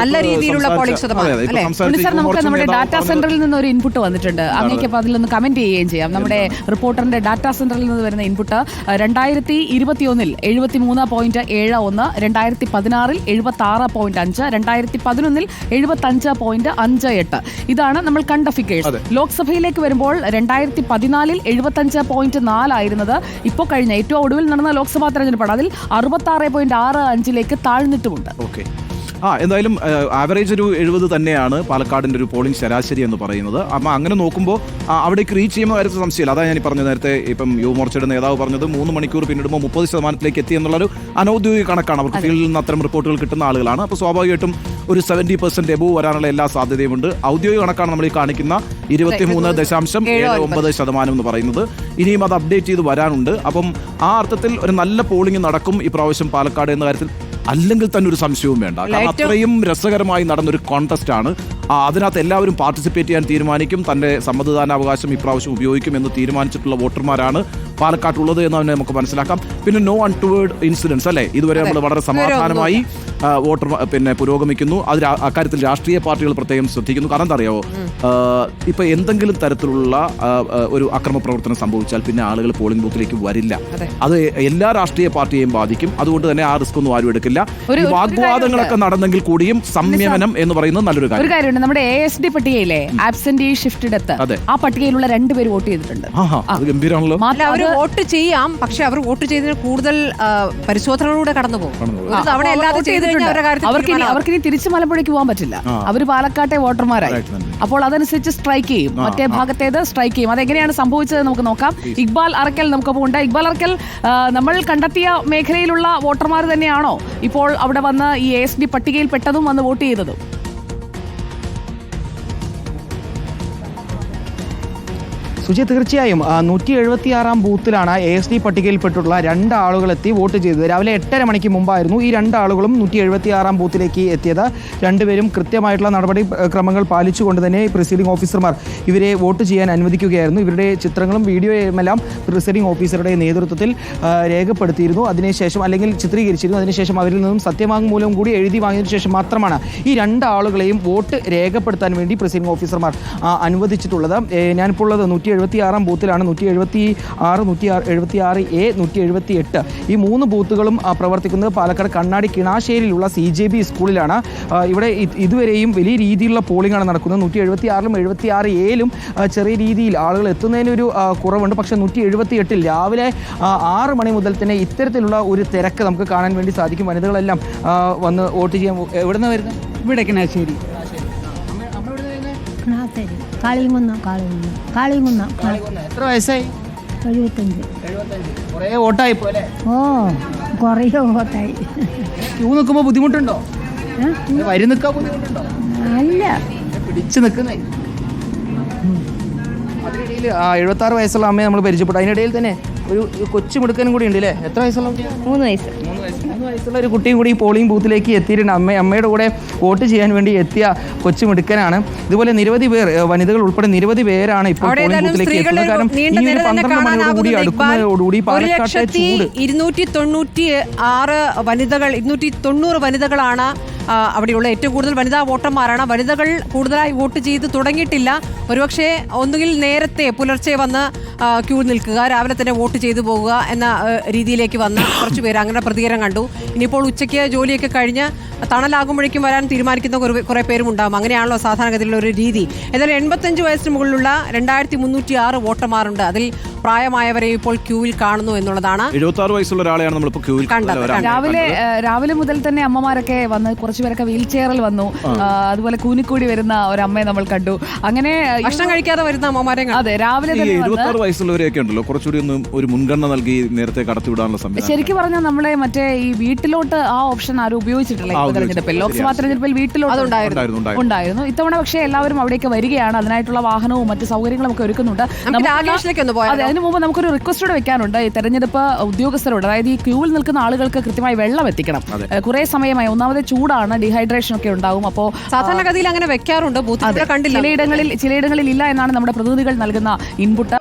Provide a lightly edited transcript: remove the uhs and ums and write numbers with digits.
നല്ല രീതിയിലുള്ള പോളിംഗ് ശതമാനം. നമുക്ക് നമ്മുടെ ഡാറ്റാ സെന്ററിൽ നിന്ന് ഒരു ഇൻപുട്ട് വന്നിട്ടുണ്ട്. അങ്ങേക്ക് അപ്പോൾ അതിലൊന്ന് കമന്റ് ചെയ്യുകയും ചെയ്യാം. നമ്മുടെ റിപ്പോർട്ടറിന്റെ ഡാറ്റാ സെന്ററിൽ നിന്ന് വരുന്ന ഇൻപുട്ട് 2021 73.71, 2016 76.5, 2011 75.58. ഇതാണ് നമ്മൾ കണ്ട ഫിഗേഴ്സ്. ലോക്സഭയിലേക്ക് വരുമ്പോൾ 2014 75.4 ആയിരുന്നത് ഇപ്പോൾ കഴിഞ്ഞ ഏറ്റവും ഒടുവിൽ നടന്ന ലോക്സഭാ തെരഞ്ഞെടുപ്പാണ്. അതിൽ 66.65 താഴ്ന്നിട്ടുമുണ്ട്. എന്തായാലും ആവറേജ് ഒരു 70 തന്നെയാണ് പാലക്കാടിൻ്റെ ഒരു പോളിംഗ് ശരാശരി എന്ന് പറയുന്നത്. അപ്പം അങ്ങനെ നോക്കുമ്പോൾ അവിടേക്ക് റീച്ച് ചെയ്യുന്ന കാര്യത്തിൽ സംശയമില്ല. അതാണ് ഞാൻ പറഞ്ഞത് നേരത്തെ. ഇപ്പം യുവമോർച്ചയുടെ നേതാവ് പറഞ്ഞത് 3 മണിക്കൂർ പിന്നിടുമ്പോൾ 30% എത്തി എന്നുള്ളൊരു അനൗദ്യോഗിക കണക്കാണ്. അവർക്ക് ഫീൽഡിൽ നിന്ന് അത്തരം റിപ്പോർട്ടുകൾ കിട്ടുന്ന ആളുകളാണ്. അപ്പോൾ സ്വാഭാവികമായിട്ടും ഒരു 70% എബോവ് വരാനുള്ള എല്ലാ സാധ്യതയുമുണ്ട്. ഔദ്യോഗിക കണക്കാണ് നമ്മൾ ഈ കാണിക്കുന്ന 23.79% എന്ന് പറയുന്നത്. ഇനിയും അത് അപ്ഡേറ്റ് ചെയ്ത് വരാനുണ്ട്. അപ്പം ആ അർത്ഥത്തിൽ ഒരു നല്ല പോളിംഗ് നടക്കും ഇപ്രാവശ്യം പാലക്കാട് എന്ന കാര്യത്തിൽ അല്ലെങ്കിൽ തന്നെ ഒരു സംശയവും വേണ്ട. കാരണം അത്രയും രസകരമായി നടന്നൊരു കോൺടെസ്റ്റ് ആണ്. അതിനകത്ത് എല്ലാവരും പാർട്ടിസിപ്പേറ്റ് ചെയ്യാൻ തീരുമാനിക്കും. തൻ്റെ സമ്മതിദാനാവകാശം ഇപ്രാവശ്യം ഉപയോഗിക്കുമെന്ന് തീരുമാനിച്ചിട്ടുള്ള വോട്ടർമാരാണ് പാലക്കാട്ടുള്ളത് എന്ന് തന്നെ നമുക്ക് മനസ്സിലാക്കാം. പിന്നെ നോ അൺടുവേർഡ് ഇൻസിഡൻസ് അല്ലേ, ഇതുവരെ നമ്മൾ വളരെ സമാധാനമായി വോട്ടർ പുരോഗമിക്കുന്നു. അത് അക്കാര്യത്തിൽ രാഷ്ട്രീയ പാർട്ടികൾ പ്രത്യേകം ശ്രദ്ധിക്കുന്നു. കാരണം എന്താ അറിയാവോ, ഇപ്പൊ എന്തെങ്കിലും തരത്തിലുള്ള ഒരു അക്രമ പ്രവർത്തനം സംഭവിച്ചാൽ പിന്നെ ആളുകൾ പോളിംഗ് ബൂത്തിലേക്ക് വരില്ല. അത് എല്ലാ രാഷ്ട്രീയ പാർട്ടിയെയും ബാധിക്കും. അതുകൊണ്ട് തന്നെ ആ റിസ്ക് ഒന്നും ആരും എടുക്കില്ല. ഈ വാഗ്വാദങ്ങളൊക്കെ നടന്നെങ്കിൽ കൂടിയും സംയമനം എന്ന് പറയുന്നത് നല്ലൊരു കാര്യമുണ്ട്. നമ്മുടെ ASD പട്ടികയിലെ ആബ്സെന്റി ഷിഫ്റ്റ് ഡെത്ത്, ആ പട്ടികയിലുള്ള 2 പേര് വോട്ട് ചെയ്തിട്ടുണ്ട്. ഗംഭീരമാണല്ലോ. അവർ വോട്ട് ചെയ്യാം, പക്ഷെ അവർ വോട്ട് ചെയ്തതിന് കൂടുതൽ പരിശോധനകളിലൂടെ കടന്നു പോകും. അവർക്കിനി തിരിച്ചു മലമ്പുഴയ്ക്ക് പോകാൻ പറ്റില്ല. അവർ പാലക്കാട്ടെ വോട്ടർമാരായി. അപ്പോൾ അതനുസരിച്ച് സ്ട്രൈക്ക് ചെയ്യും. മറ്റേ ഭാഗത്തേത് സ്ട്രൈക്ക് ചെയ്യും. അതെങ്ങനെയാണ് സംഭവിച്ചത് നമുക്ക് നോക്കാം. ഇക്ബാൽ അറക്കൽ നമുക്കൊപ്പം ഉണ്ട്. ഇക്ബാൽ അറക്കൽ, നമ്മൾ കണ്ടെത്തിയ മേഖലയിലുള്ള വോട്ടർമാർ തന്നെയാണോ ഇപ്പോൾ അവിടെ വന്ന് ഈ ASD പട്ടികയിൽ പെട്ടതും വന്ന് വോട്ട് ചെയ്തതും? സുജി, തീർച്ചയായും 176 ബൂത്തിലാണ് ASD പട്ടികയിൽപ്പെട്ടുള്ള 2 ആളുകൾ എത്തി വോട്ട് ചെയ്തത്. രാവിലെ 8:30 മണിക്ക് മുമ്പായിരുന്നു ഈ 2 ആളുകളും 176 ബൂത്തിലേക്ക് എത്തിയത്. രണ്ടുപേരും കൃത്യമായിട്ടുള്ള നടപടി ക്രമങ്ങൾ പാലിച്ചുകൊണ്ട് തന്നെ പ്രിസൈഡിംഗ് ഓഫീസർമാർ ഇവരെ വോട്ട് ചെയ്യാൻ അനുവദിക്കുകയായിരുന്നു. ഇവരുടെ ചിത്രങ്ങളും വീഡിയോയുമെല്ലാം പ്രിസൈഡിംഗ് ഓഫീസറുടെ നേതൃത്വത്തിൽ രേഖപ്പെടുത്തിയിരുന്നു. അതിനുശേഷം അല്ലെങ്കിൽ ചിത്രീകരിച്ചിരുന്നു. അതിനുശേഷം അവരിൽ നിന്നും സത്യവാങ്മൂലം കൂടി എഴുതി വാങ്ങിയതിനു ശേഷം മാത്രമാണ് ഈ 2 ആളുകളെയും വോട്ട് രേഖപ്പെടുത്താൻ വേണ്ടി പ്രിസൈഡിംഗ് ഓഫീസർമാർ അനുവദിച്ചിട്ടുള്ളത്. ഞാനിപ്പോൾ ഉള്ളത് 176 ബൂത്തിലാണ്. 176, 176A, 178 ഈ 3 ബൂത്തുകളും പ്രവർത്തിക്കുന്നത് പാലക്കാട് കണ്ണാടി കിണാശ്ശേരിയിലുള്ള CJB സ്കൂളിലാണ്. ഇവിടെ ഇതുവരെയും വലിയ രീതിയിലുള്ള പോളിംഗാണ് നടക്കുന്നത്. 176ലും 76Aയിലും ചെറിയ രീതിയിൽ ആളുകൾ എത്തുന്നതിനൊരു കുറവുണ്ട്. പക്ഷേ 178 രാവിലെ 6 മണി മുതൽ തന്നെ ഇത്തരത്തിലുള്ള ഒരു തിരക്ക് നമുക്ക് കാണാൻ വേണ്ടി സാധിക്കും. വനിതകളെല്ലാം വന്ന് വോട്ട് ചെയ്യാൻ. എവിടെ നിന്ന് വരുന്നത്? ഇവിടെ കിണാശ്ശേരി. എത്ര വയസ്സായി? 75. കുറേ വോട്ടായി പോലെ. കുറേ വോട്ടായി. ക്യൂ നിൽക്കുമ്പോൾ ബുദ്ധിമുട്ടുണ്ടോ? വരി നിൽക്കാൻ ബുദ്ധിമുട്ടുണ്ടോ? അല്ല, പിടിച്ച് നിൽക്കുന്നേ. അതിനിടയിൽ 76 വയസ്സുള്ള അമ്മയെ നമ്മൾ പരിചയപ്പെട്ടു. അതിനിടയിൽ തന്നെ ഒരു കൊച്ചു മിടുക്കനും കൂടി ഉണ്ട് അല്ലേ? എത്ര വയസ്സുള്ള? 3 വയസ്സ്. 3 വയസ്സുള്ള ഒരു കുട്ടിയും കൂടി ഈ പോളിംഗ് ബൂത്തിലേക്ക് എത്തിയിട്ടുണ്ട്. അമ്മയുടെ കൂടെ വോട്ട് ചെയ്യാൻ വേണ്ടി എത്തിയ കൊച്ചു മിടുക്കനാണ്. ഇതുപോലെ നിരവധി പേർ, വനിതകൾ ഉൾപ്പെടെ നിരവധി പേരാണ് ഇപ്പോൾ പോളിംഗ് ബൂത്തിലേക്ക് എത്തുന്നത്. കാരണം ഈ ഒരു 12 മണിയോടുകൂടി അടുക്കുന്നതോടുകൂടി പാലക്കാട്ടെ ചൂട് 296 വനിതകൾ, 290 വനിതകളാണ് അവിടെയുള്ള ഏറ്റവും കൂടുതൽ വനിതാ വോട്ടർമാരാണ്. വനിതകൾ കൂടുതലായി വോട്ട് ചെയ്ത് തുടങ്ങിയിട്ടില്ല. ഒരുപക്ഷെ ഒന്നുകിൽ നേരത്തെ പുലർച്ചെ വന്ന് ക്യൂ നിൽക്കുക, രാവിലെ തന്നെ വോട്ട് ചെയ്തു പോകുക എന്ന രീതിയിലേക്ക് വന്ന കുറച്ച് പേര് അങ്ങനെ പ്രതികരണം കണ്ടു. ഇനിയിപ്പോൾ ഉച്ചയ്ക്ക് ജോലിയൊക്കെ കഴിഞ്ഞ് തണലാകുമ്പോഴേക്കും വരാൻ തീരുമാനിക്കുന്ന കുറേ പേരും ഉണ്ടാകും. അങ്ങനെയാണല്ലോ സാധാരണഗതിയിലുള്ള ഒരു രീതി. ഏതായാലും 85 വയസ്സിന് മുകളിലുള്ള 2306 വോട്ടർമാരുണ്ട്. അതിൽ പ്രായമായവരെ ഇപ്പോൾ ക്യൂവിൽ കാണുന്നു എന്നുള്ളതാണ്. 76 വയസ്സുള്ള ഒരാളെയാണ് നമ്മളിപ്പോൾ ക്യൂവിൽ കണ്ടത്. രാവിലെ മുതൽ തന്നെ അമ്മമാരൊക്കെ വന്ന് കുറച്ചുപേരൊക്കെ വീൽ ചെയറിൽ വന്നു. അതുപോലെ കൂനിക്കൂടി വരുന്ന ഒരു അമ്മയെ നമ്മൾ കണ്ടു. അങ്ങനെ ഭക്ഷണം കഴിക്കാതെ വരുന്ന അമ്മമാരെ. അതെ, രാവിലെ 76 വയസ്സുള്ളവരെയൊക്കെ ഉണ്ടല്ലോ കുറച്ചുകൂടി ഒരു മുൻഗണന നൽകി നേരത്തെ കടത്തിവിടാനുള്ള സംവിധാനം. ശരിക്കും പറഞ്ഞാൽ നമ്മളെ മറ്റേ ഈ വീട്ടിലോട്ട് ആ ഓപ്ഷൻ ആരും ഉപയോഗിച്ചിട്ടില്ല. തെരഞ്ഞെടുപ്പിൽ, ലോക്സഭാ തെരഞ്ഞെടുപ്പിൽ വീട്ടിലോട്ട് ഉണ്ടായിരുന്നു. ഇത്തവണ പക്ഷേ എല്ലാവരും അവിടേക്ക് വരികയാണ്. അതിനായിട്ടുള്ള വാഹനവും മറ്റു സൗകര്യങ്ങളും ഒക്കെ ഒരുക്കുന്നുണ്ട്. അതിനു മുമ്പ് നമുക്കൊരു റിക്വസ്റ്റോട് വെക്കാനുണ്ട് ഈ തെരഞ്ഞെടുപ്പ് ഉദ്യോഗസ്ഥരോട്. അതായത് ഈ ക്യൂവിൽ നിൽക്കുന്ന ആളുകൾക്ക് കൃത്യമായി വെള്ളം എത്തിക്കണം. കുറേ സമയമായി, ഒന്നാമത് ചൂടാണ്, ഡീഹൈഡ്രേഷൻ ഒക്കെ ഉണ്ടാവും. അപ്പോൾ സാധാരണഗതിയിൽ അങ്ങനെ വെക്കാറുണ്ട്. ചിലയിടങ്ങളിൽ ഇല്ല എന്നാണ് നമ്മുടെ പ്രതിനിധികൾ നൽകുന്ന ഇൻപുട്ട്.